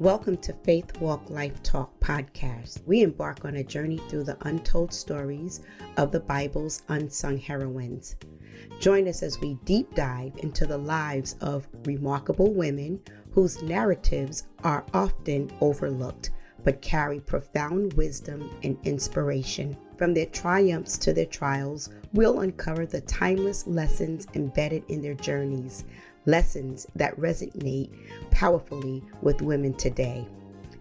Welcome to Faith Walk Life Talk podcast. We embark on a journey through the untold stories of the Bible's unsung heroines. Join us as we deep dive into the lives of remarkable women whose narratives are often overlooked but carry profound wisdom and inspiration. From their triumphs to their trials, we'll uncover the timeless lessons embedded in their journeys, lessons that resonate powerfully with women today.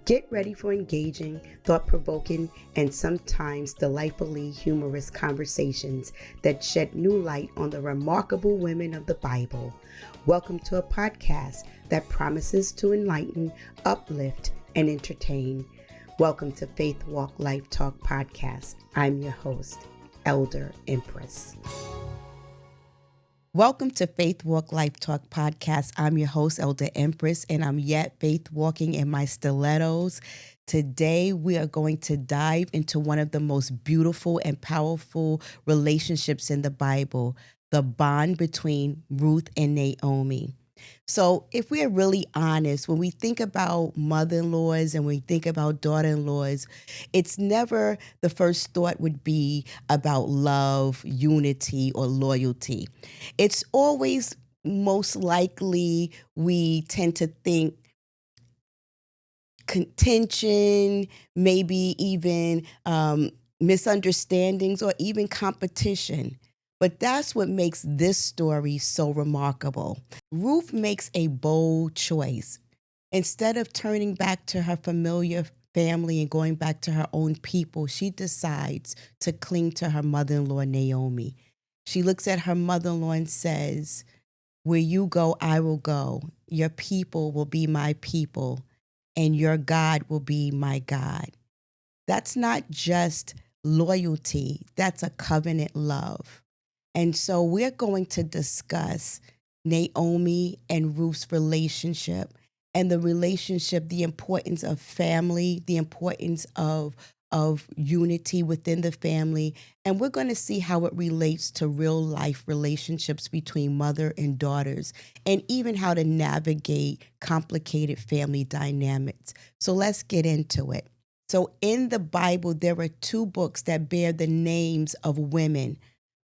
Get ready for engaging, thought-provoking, and sometimes delightfully humorous conversations that shed new light on the remarkable women of the Bible. Welcome to a podcast that promises to enlighten, uplift, and entertain. Welcome to Faith Walk Life Talk podcast. I'm your host, Elder Empress. Welcome to Faith Walk Life Talk podcast. I'm your host, Elder Empress, and I'm yet faith walking in my stilettos. Today, we are going to dive into one of the most beautiful and powerful relationships in the Bible, the bond between Ruth and Naomi. So if we are really honest, when we think about mother-in-laws and we think about daughter-in-laws, it's never the first thought would be about love, unity, or loyalty. It's always most likely we tend to think contention, maybe even misunderstandings or even competition. But that's what makes this story so remarkable. Ruth makes a bold choice. Instead of turning back to her familiar family and going back to her own people, she decides to cling to her mother-in-law, Naomi. She looks at her mother-in-law and says, "Where you go, I will go. Your people will be my people, and your God will be my God." That's not just loyalty, that's a covenant love. And so we're going to discuss Naomi and Ruth's relationship and the importance of family, the importance of unity within the family. And we're going to see how it relates to real life relationships between mother and daughters, and even how to navigate complicated family dynamics. So let's get into it. So in the Bible, there are two books that bear the names of women.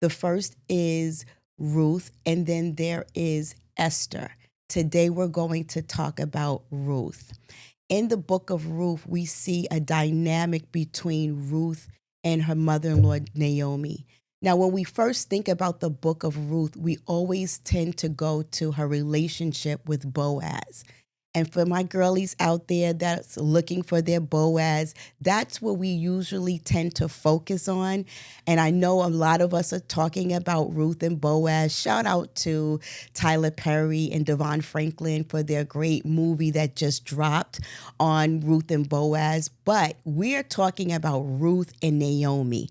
The first is Ruth, and then there is Esther. Today we're going to talk about Ruth. In the book of Ruth, we see a dynamic between Ruth and her mother-in-law, Naomi. Now, when we first think about the book of Ruth, we always tend to go to her relationship with Boaz. And for my girlies out there that's looking for their Boaz, that's what we usually tend to focus on. And I know a lot of us are talking about Ruth and Boaz. Shout out to Tyler Perry and Devon Franklin for their great movie that just dropped on Ruth and Boaz. But we're talking about Ruth and Naomi.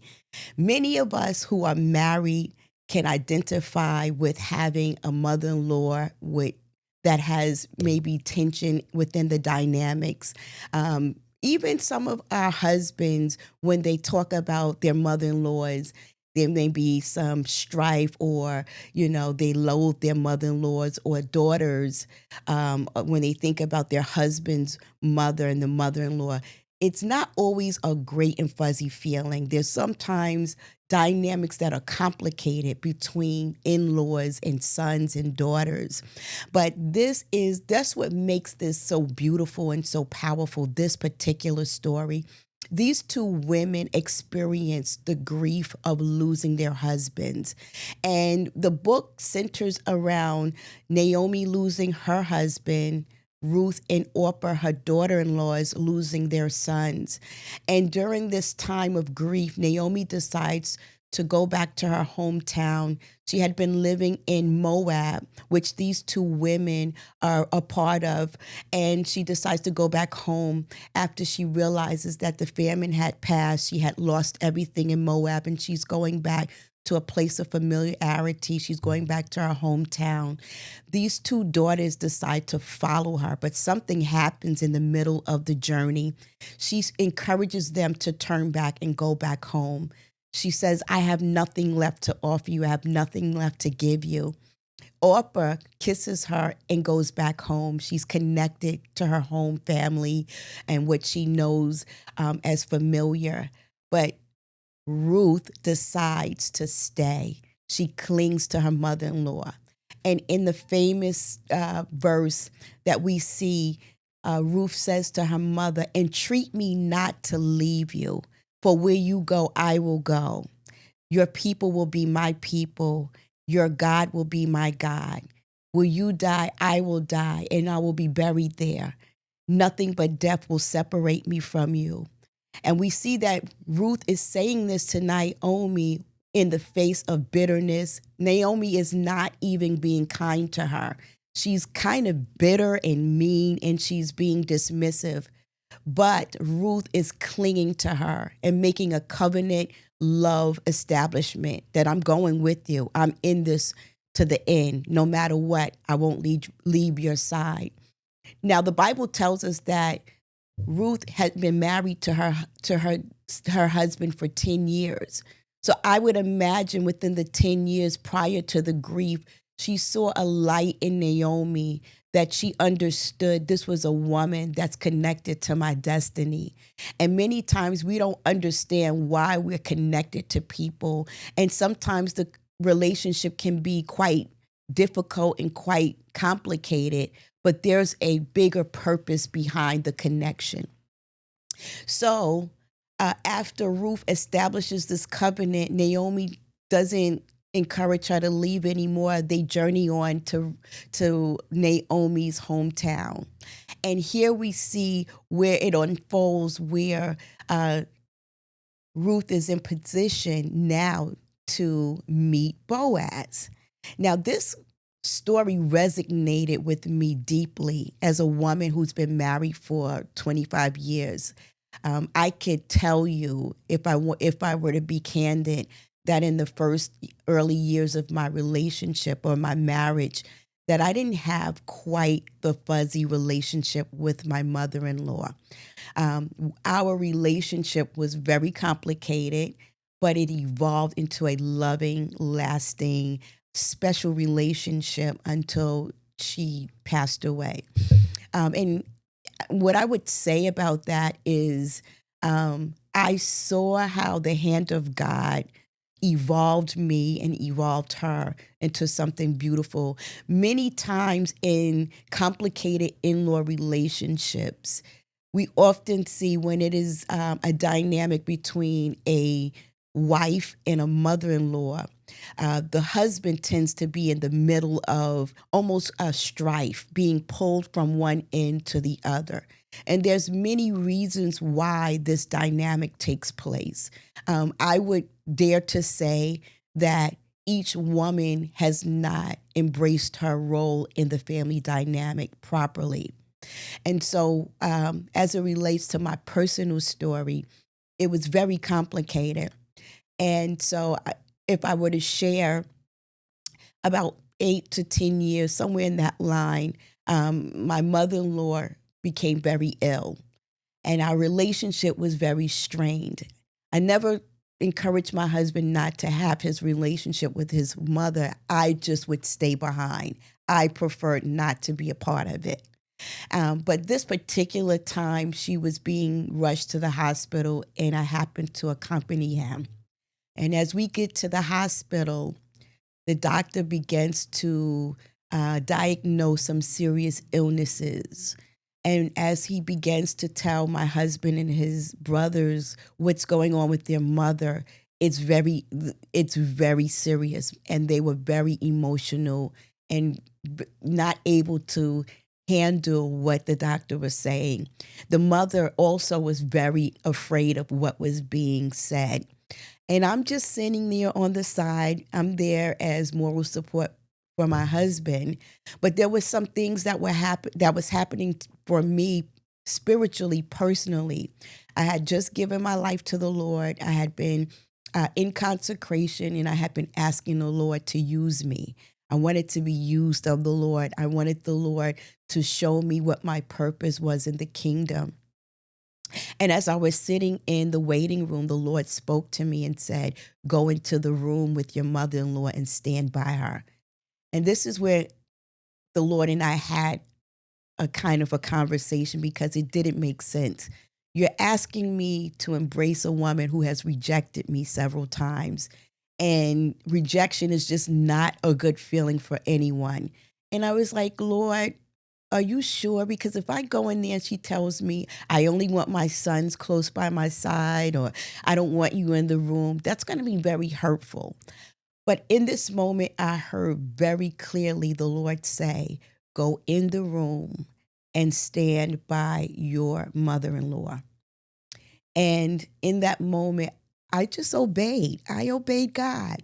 Many of us who are married can identify with having a mother-in-law that has maybe tension within the dynamics. Even some of our husbands, when they talk about their mother-in-laws, there may be some strife, or, they loathe their mother-in-laws, or daughters, when they think about their husband's mother and the mother-in-law. It's not always a great and fuzzy feeling. There's sometimes dynamics that are complicated between in-laws and sons and daughters. But that's what makes this so beautiful and so powerful, this particular story. These two women experienced the grief of losing their husbands. And the book centers around Naomi losing her husband, Ruth and Orpah, her daughter-in-laws, losing their sons. And during this time of grief, Naomi decides to go back to her hometown. She had been living in Moab, which these two women are a part of. And she decides to go back home after she realizes that the famine had passed. She had lost everything in Moab, and she's going back to a place of familiarity. She's going back to her hometown. These two daughters decide to follow her, but something happens in the middle of the journey. She encourages them to turn back and go back home. She says, "I have nothing left to offer you. I have nothing left to give you." Orpah kisses her and goes back home. She's connected to her home family and what she knows as familiar. But Ruth decides to stay. She clings to her mother in law. And in the famous verse that we see, Ruth says to her mother, "Entreat me not to leave you, for where you go, I will go. Your people will be my people. Your God will be my God. Will you die? I will die, and I will be buried there. Nothing but death will separate me from you." And we see that Ruth is saying this to Naomi in the face of bitterness. Naomi is not even being kind to her. She's kind of bitter and mean, and she's being dismissive. But Ruth is clinging to her and making a covenant love establishment that I'm going with you. I'm in this to the end. No matter what, I won't leave your side. Now, the Bible tells us that Ruth had been married to her husband for 10 years. So I would imagine within the 10 years prior to the grief, she saw a light in Naomi that she understood this was a woman that's connected to my destiny. And many times we don't understand why we're connected to people. And sometimes the relationship can be quite difficult and quite complicated, but there's a bigger purpose behind the connection. So after Ruth establishes this covenant, Naomi doesn't encourage her to leave anymore. They journey on to Naomi's hometown. And here we see where it unfolds, where Ruth is in position now to meet Boaz. Now, this story resonated with me deeply as a woman who's been married for 25 years. I could tell you, if I were to be candid, that in the first early years of my relationship or my marriage, that I didn't have quite the fuzzy relationship with my mother-in-law. Our relationship was very complicated, but it evolved into a loving, lasting, special relationship until she passed away. And what I would say about that is I saw how the hand of God evolved me and evolved her into something beautiful. Many times in complicated in-law relationships, we often see when it is a dynamic between a wife and a mother-in-law, the husband tends to be in the middle of almost a strife, being pulled from one end to the other. And there's many reasons why this dynamic takes place. I would dare to say that each woman has not embraced her role in the family dynamic properly. And so, as it relates to my personal story, it was very complicated. And so, if I were to share about 8 to 10 years, somewhere in that line, my mother in law became very ill, and our relationship was very strained. I never encouraged my husband not to have his relationship with his mother. I just would stay behind. I preferred not to be a part of it. But this particular time, she was being rushed to the hospital, and I happened to accompany him. And as we get to the hospital, the doctor begins to diagnose some serious illnesses. And as he begins to tell my husband and his brothers what's going on with their mother, it's very serious. And they were very emotional and not able to handle what the doctor was saying. The mother also was very afraid of what was being said. And I'm just sitting there on the side. I'm there as moral support for my husband. But there was some things that was happening for me spiritually, personally. I had just given my life to the Lord. I had been in consecration, and I had been asking the Lord to use me. I wanted to be used of the Lord. I wanted the Lord to show me what my purpose was in the kingdom. And as I was sitting in the waiting room, the Lord spoke to me and said, "Go into the room with your mother-in-law and stand by her." And this is where the Lord and I had a kind of a conversation because it didn't make sense. You're asking me to embrace a woman who has rejected me several times. And rejection is just not a good feeling for anyone. And I was like, Lord, are you sure? Because if I go in there and she tells me I only want my sons close by my side, or I don't want you in the room, that's going to be very hurtful. But in this moment, I heard very clearly the Lord say, go in the room and stand by your mother in law. And in that moment, I just obeyed. I obeyed God.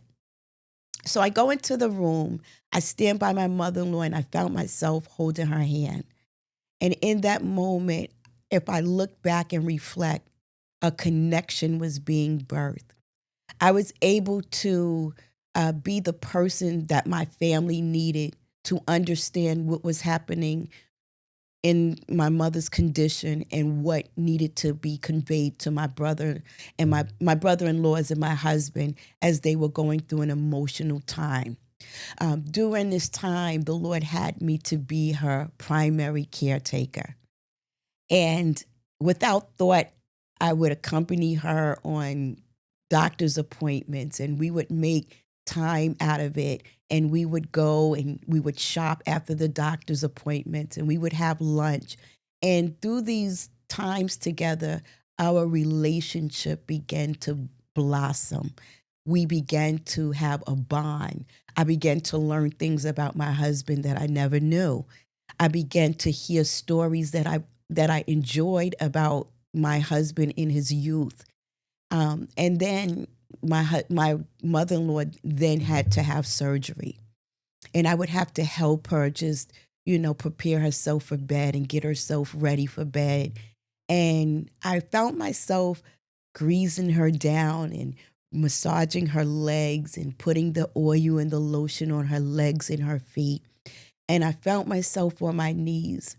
So I go into the room, I stand by my mother in law, and I found myself holding her hand. And in that moment, if I look back and reflect, a connection was being birthed. I was able to be the person that my family needed to understand what was happening in my mother's condition and what needed to be conveyed to my brother and my brother-in-laws and my husband as they were going through an emotional time. During this time, the Lord had me to be her primary caretaker. And without thought, I would accompany her on doctor's appointments, and we would make time out of it. And we would go and we would shop after the doctor's appointments, and we would have lunch. And through these times together, our relationship began to blossom. We began to have a bond. I began to learn things about my husband that I never knew. I began to hear stories that I enjoyed about my husband in his youth. And then my mother-in-law then had to have surgery, and I would have to help her just prepare herself for bed and get herself ready for bed. And I found myself greasing her down and massaging her legs and putting the oil and the lotion on her legs and her feet. And I found myself on my knees.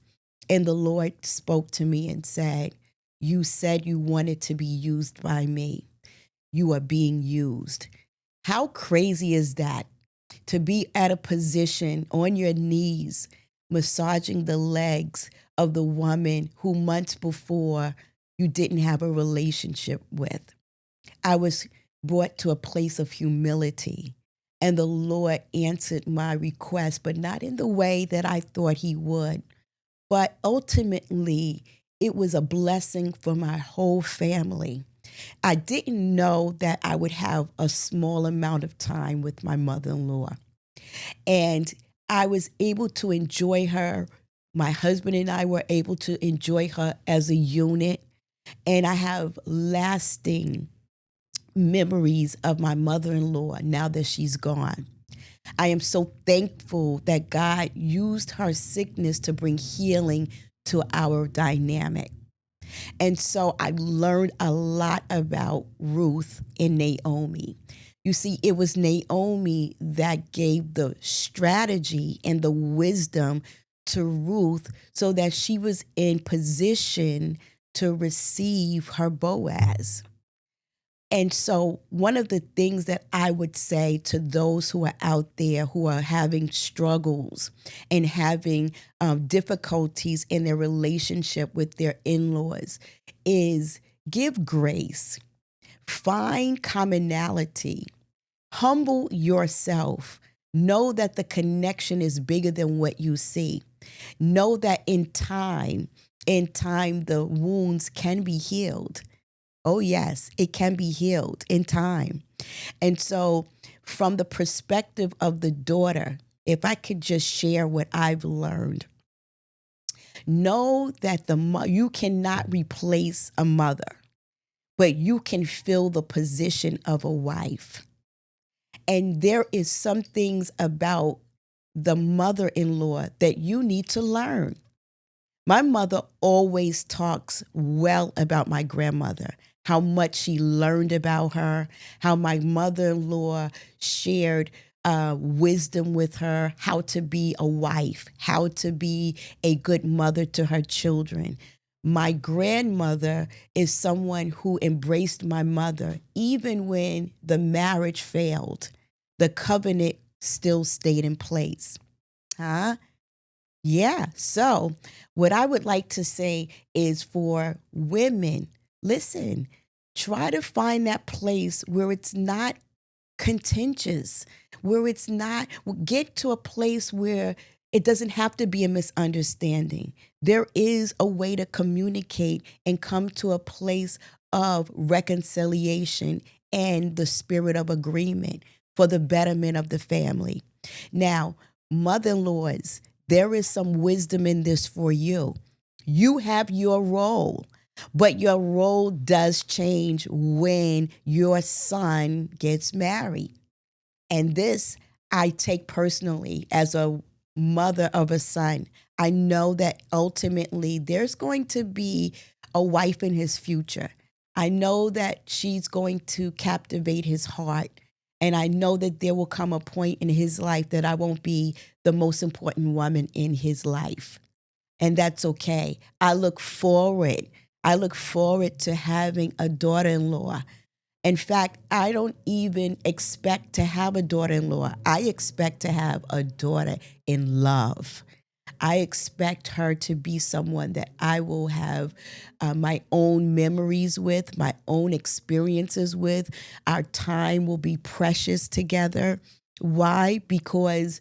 And the Lord spoke to me and said, you said you wanted to be used by me. You are being used. How crazy is that? To be at a position on your knees, massaging the legs of the woman who months before you didn't have a relationship with. I was brought to a place of humility, and the Lord answered my request, but not in the way that I thought he would. But ultimately, it was a blessing for my whole family. I didn't know that I would have a small amount of time with my mother-in-law. And I was able to enjoy her. My husband and I were able to enjoy her as a unit. And I have lasting memories of my mother-in-law now that she's gone. I am so thankful that God used her sickness to bring healing to our dynamic. And so I learned a lot about Ruth and Naomi. You see, it was Naomi that gave the strategy and the wisdom to Ruth so that she was in position to receive her Boaz. And so one of the things that I would say to those who are out there who are having struggles and having difficulties in their relationship with their in-laws is give grace, find commonality, humble yourself, know that the connection is bigger than what you see. Know that in time, the wounds can be healed. Oh, yes, it can be healed in time. And so, from the perspective of the daughter, if I could just share what I've learned, know that you cannot replace a mother, but you can fill the position of a wife. And there is some things about the mother-in-law that you need to learn. My mother always talks well about my grandmother, how much she learned about her, how my mother-in-law shared wisdom with her, how to be a wife, how to be a good mother to her children. My grandmother is someone who embraced my mother even when the marriage failed, the covenant still stayed in place. Huh? Yeah. So, what I would like to say is for women, listen, try to find that place where it's not contentious, where it's not, get to a place where it doesn't have to be a misunderstanding. There is a way to communicate and come to a place of reconciliation and the spirit of agreement for the betterment of the family. Now, mother in laws, there is some wisdom in this for you. You have your role. But your role does change when your son gets married. And this I take personally as a mother of a son. I know that ultimately there's going to be a wife in his future. I know that she's going to captivate his heart. And I know that there will come a point in his life that I won't be the most important woman in his life. And that's okay. I look forward. I look forward to having a daughter-in-law. In fact, I don't even expect to have a daughter-in-law. I expect to have a daughter in love. I expect her to be someone that I will have my own memories with, my own experiences with. Our time will be precious together. Why? Because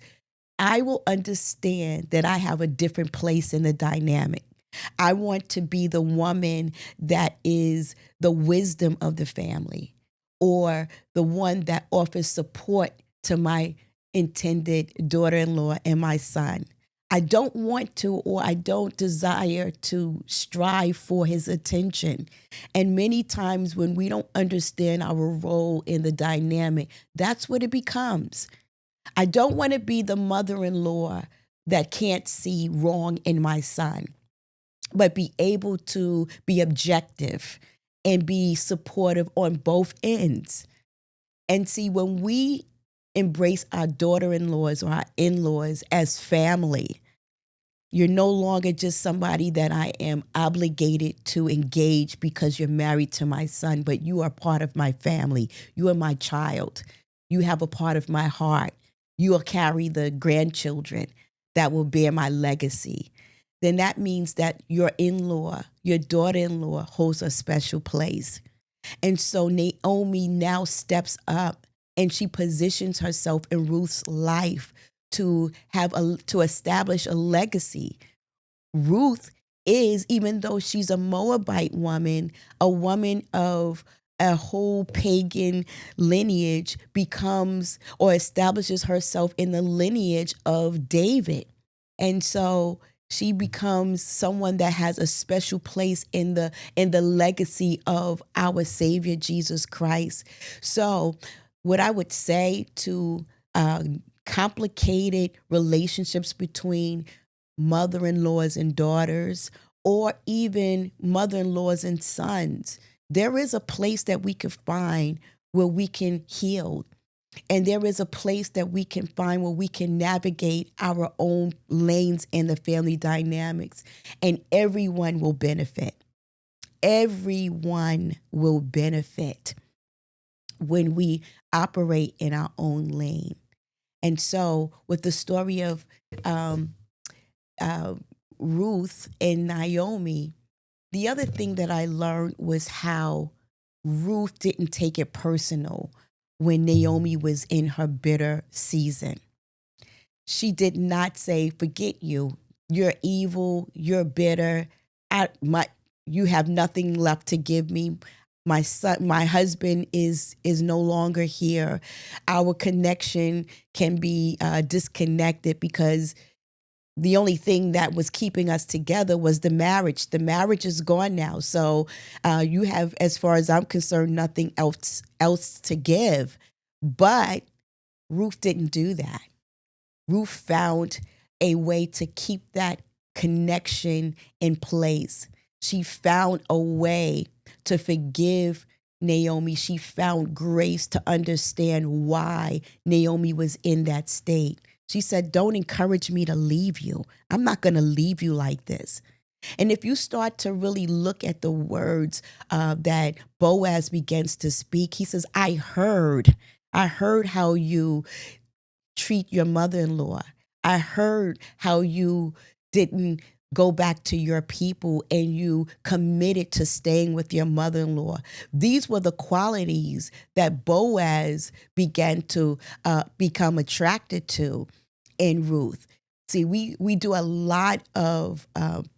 I will understand that I have a different place in the dynamic. I want to be the woman that is the wisdom of the family, or the one that offers support to my intended daughter in law and my son. I don't want to, or I don't desire to strive for his attention. And many times when we don't understand our role in the dynamic, that's what it becomes. I don't want to be the mother in law that can't see wrong in my son, but be able to be objective and be supportive on both ends. And see, when we embrace our daughter in laws or our in laws as family, you're no longer just somebody that I am obligated to engage because you're married to my son, but you are part of my family. You are my child. You have a part of my heart. You will carry the grandchildren that will bear my legacy. Then that means that your in law, your daughter in law, holds a special place. And so Naomi now steps up and she positions herself in Ruth's life to establish a legacy. Ruth is, even though she's a Moabite woman, a woman of a whole pagan lineage, becomes or establishes herself in the lineage of David. And so she becomes someone that has a special place in the legacy of our Savior Jesus Christ. So what I would say to complicated relationships between mother-in-laws and daughters, or even mother-in-laws and sons, there is a place that we can find where we can heal. And there is a place that we can find where we can navigate our own lanes in the family dynamics. And everyone will benefit. Everyone will benefit when we operate in our own lane. And so, with the story of uh, Ruth and Naomi, the other thing that I learned was how Ruth didn't take it personal when Naomi was in her bitter season. She did not say, "Forget you. You're evil. You're bitter. You have nothing left to give me. My son, my husband is no longer here. Our connection can be disconnected because the only thing that was keeping us together was the marriage. The marriage is gone now. So you have, as far as I'm concerned, nothing else to give." But Ruth didn't do that. Ruth found a way to keep that connection in place. She found a way to forgive Naomi. She found grace to understand why Naomi was in that state. She said, "Don't encourage me to leave you. I'm not going to leave you like this." And if you start to really look at the words that Boaz begins to speak, he says, I heard how you treat your mother-in-law. I heard how you didn't go back to your people and you committed to staying with your mother-in-law. These were the qualities that Boaz began to become attracted to in Ruth. See, we do a lot of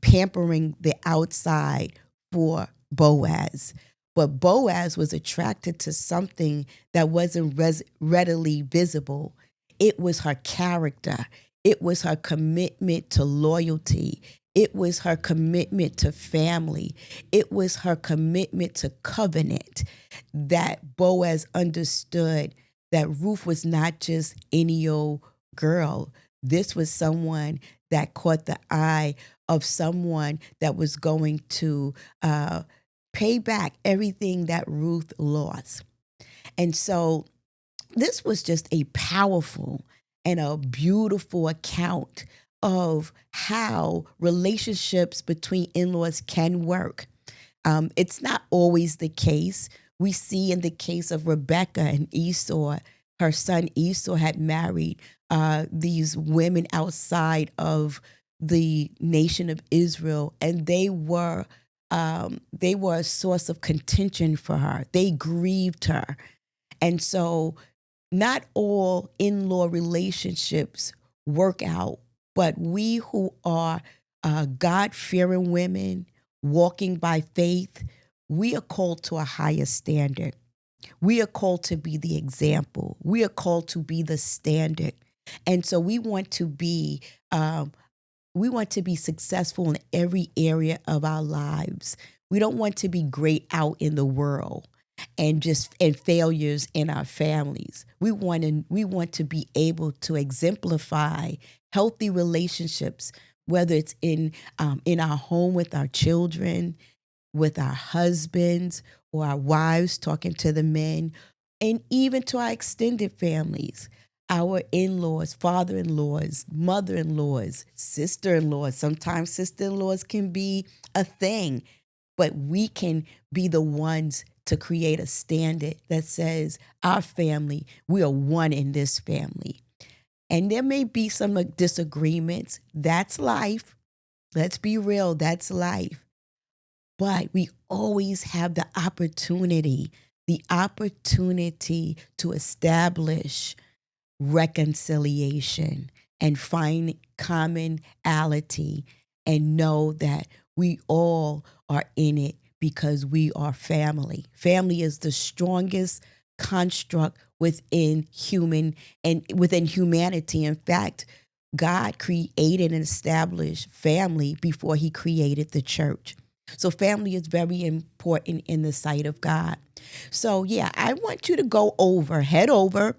pampering the outside for Boaz, but Boaz was attracted to something that wasn't readily visible. It was her character. It was her commitment to loyalty. It was her commitment to family. It was her commitment to covenant that Boaz understood that Ruth was not just any old girl. This was someone that caught the eye of someone that was going to pay back everything that Ruth lost. And so this was just a powerful and a beautiful account of how relationships between in-laws can work. It's not always the case. We see in the case of Rebecca and Esau, her son Esau had married these women outside of the nation of Israel, and they were a source of contention for her. They grieved her. And so not all in-law relationships work out, but we who are God-fearing women walking by faith, we are called to a higher standard. We are called to be the example. We are called to be the standard. And so um, we want to be successful in every area of our lives. We don't want to be great out in the world and failures in our families. We want to be able to exemplify healthy relationships, whether it's in our home with our children, with our husbands or our wives talking to the men, and even to our extended families, our in-laws, father-in-laws, mother-in-laws, sister-in-laws. Sometimes sister-in-laws can be a thing, but we can be the ones to create a standard that says our family, we are one in this family. And there may be some disagreements. That's life. Let's be real, that's life. But we always have the opportunity to establish reconciliation and find commonality and know that we all are in it because we are family. Family is the strongest construct within within humanity. In fact, God created and established family before he created the church. So family is very important in the sight of God. So yeah, I want you to head over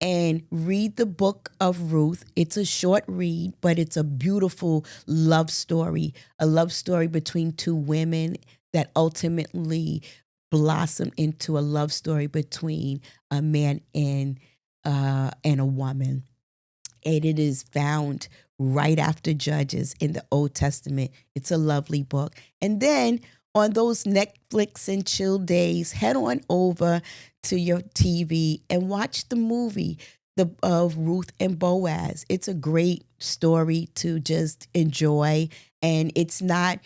and read the book of Ruth. It's a short read, but it's a beautiful a love story between two women that ultimately blossom into a love story between a man and a woman. And it is found right after Judges in the Old Testament. It's a lovely book. And then on those Netflix and chill days, head on over to your TV and watch the movie of Ruth and Boaz. It's a great story to just enjoy, and it's not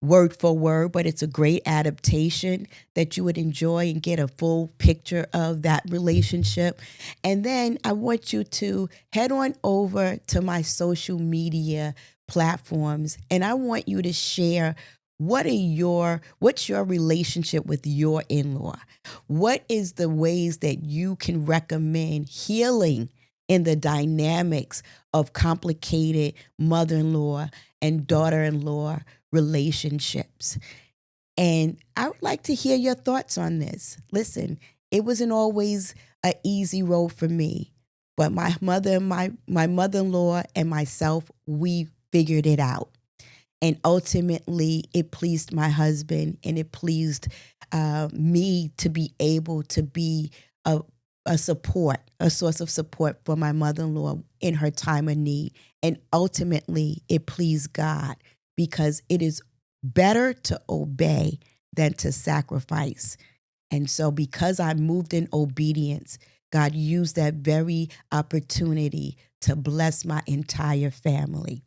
word for word, but it's a great adaptation that you would enjoy and get a full picture of that relationship. And then I want you to head on over to my social media platforms, and I want you to share what's your relationship with your in-law? What is the ways that you can recommend healing in the dynamics of complicated mother-in-law and daughter-in-law relationships? And I would like to hear your thoughts on this. Listen, it wasn't always an easy road for me, but my mother-in-law and myself, we figured it out. And ultimately, it pleased my husband, and it pleased me to be able to be a, a source of support for my mother-in-law in her time of need. And ultimately, it pleased God because it is better to obey than to sacrifice. And so because I moved in obedience, God used that very opportunity to bless my entire family.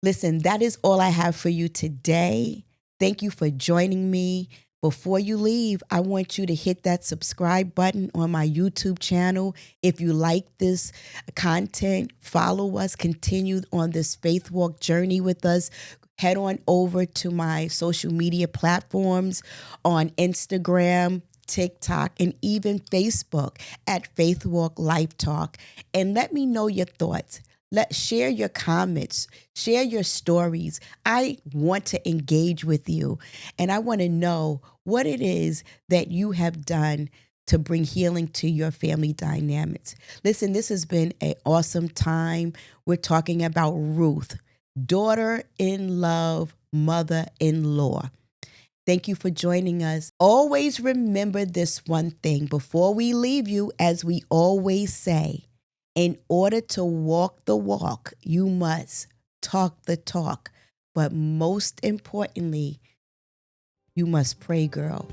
Listen, that is all I have for you today. Thank you for joining me. Before you leave, I want you to hit that subscribe button on my YouTube channel. If you like this content, follow us, continue on this faith walk journey with us. Head on over to my social media platforms on Instagram, TikTok, and even Facebook at Faith Walk Life Talk. And let me know your thoughts. Share your comments, share your stories. I want to engage with you, and I want to know what it is that you have done to bring healing to your family dynamics. Listen, this has been an awesome time. We're talking about Ruth, daughter-in-law, mother-in-law. Thank you for joining us. Always remember this one thing before we leave you, as we always say. In order to walk the walk, you must talk the talk. But most importantly, you must pray, girl.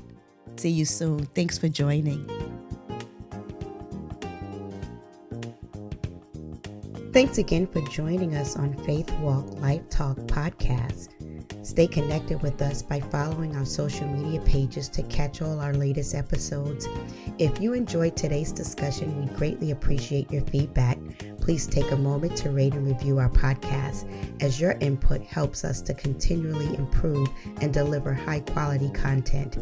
See you soon. Thanks for joining. Thanks again for joining us on Faith Walk Life Talk podcast. Stay connected with us by following our social media pages to catch all our latest episodes. If you enjoyed today's discussion, we greatly appreciate your feedback. Please take a moment to rate and review our podcast, as your input helps us to continually improve and deliver high-quality content.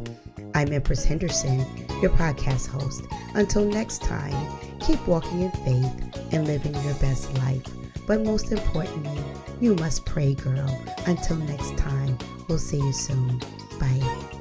I'm Empress Henderson, your podcast host. Until next time, keep walking in faith and living your best life. But most importantly, you must pray, girl. Until next time, we'll see you soon. Bye.